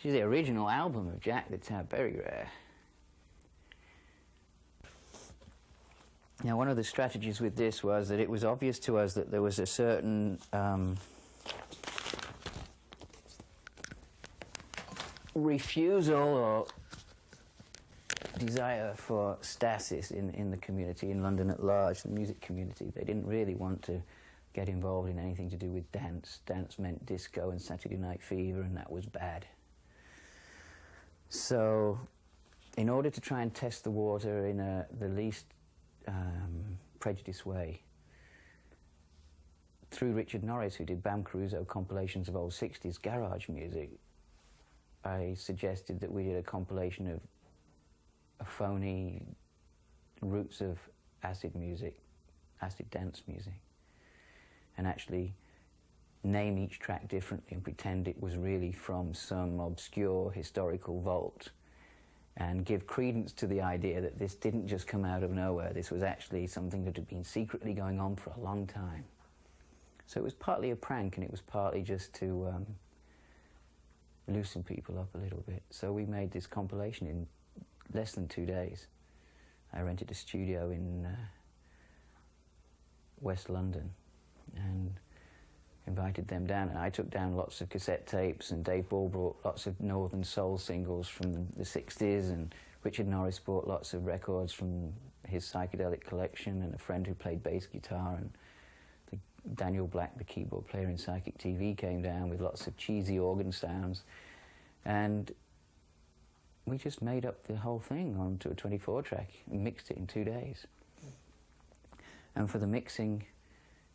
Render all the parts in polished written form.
This is the original album of Jack the Tab, very rare. Now, one of the strategies with this was that it was obvious to us that there was a certain refusal or desire for stasis in the community, in London at large, the music community. They didn't really want to get involved in anything to do with dance. Dance meant disco and Saturday Night Fever, and that was bad. So, in order to try and test the water in the least prejudiced way, through Richard Norris, who did Bam Crusoe compilations of old 60s garage music, I suggested that we did a compilation of phony roots of acid music, acid dance music, and actually name each track differently and pretend it was really from some obscure historical vault, and give credence to the idea that this didn't just come out of nowhere. This was actually something that had been secretly going on for a long time. So it was partly a prank, and it was partly just to loosen people up a little bit. So we made this compilation in less than 2 days. I rented a studio in West London and invited them down, and I took down lots of cassette tapes, and Dave Ball brought lots of Northern Soul singles from the 60s, and Richard Norris brought lots of records from his psychedelic collection, and a friend who played bass guitar, and Daniel Black, the keyboard player in Psychic TV, came down with lots of cheesy organ sounds, and we just made up the whole thing onto a 24-track and mixed it in 2 days. And for the mixing,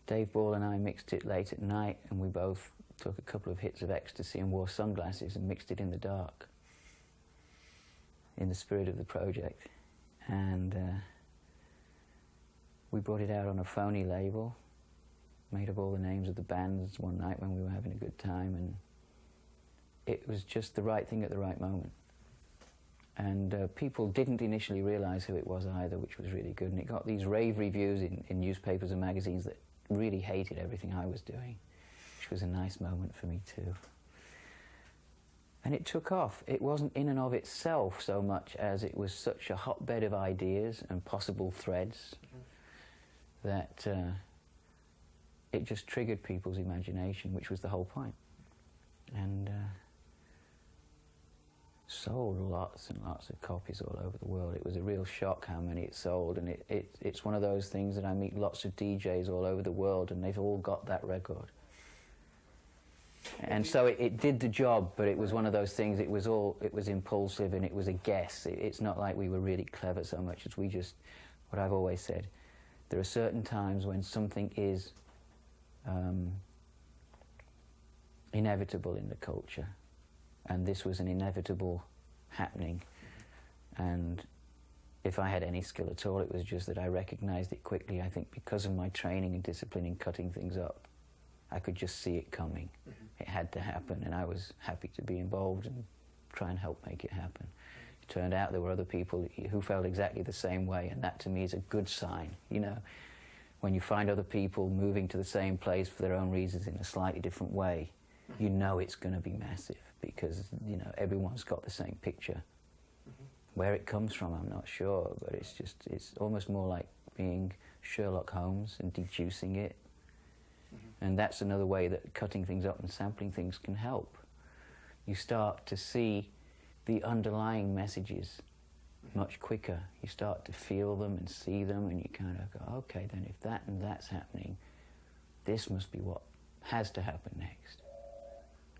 Dave Ball and I mixed it late at night, and we both took a couple of hits of ecstasy and wore sunglasses and mixed it in the dark, in the spirit of the project. And we brought it out on a phony label, made up all the names of the bands one night when we were having a good time, and it was just the right thing at the right moment. And people didn't initially realize who it was either, which was really good. And it got these rave reviews in newspapers and magazines that really hated everything I was doing, which was a nice moment for me too. And it took off. It wasn't in and of itself so much as it was such a hotbed of ideas and possible threads that it just triggered people's imagination, which was the whole point. And sold lots and lots of copies all over the world. It was a real shock how many it sold, and it's one of those things that I meet lots of DJs all over the world, and they've all got that record. And so it did the job, but it was one of those things, it was impulsive, and it was a guess. It's not like we were really clever so much as we just, what I've always said, there are certain times when something is inevitable in the culture, and this was an inevitable happening. And if I had any skill at all, it was just that I recognized it quickly. I think because of my training and discipline in cutting things up, I could just see it coming. It had to happen, and I was happy to be involved and try and help make it happen. It turned out there were other people who felt exactly the same way, and that to me is a good sign. You know, when you find other people moving to the same place for their own reasons in a slightly different way, you know it's going to be massive, because, you know, everyone's got the same picture. Where it comes from, I'm not sure, but it's almost more like being Sherlock Holmes and deducing it. And that's another way that cutting things up and sampling things can help. You start to see the underlying messages much quicker. You start to feel them and see them, and you kind of go, okay, then if that and that's happening, this must be what has to happen next.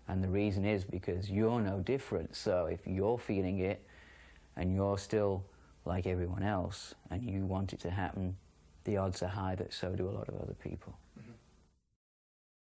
And the reason is because you're no different. So if you're feeling it and you're still like everyone else and you want it to happen, the odds are high that so do a lot of other people.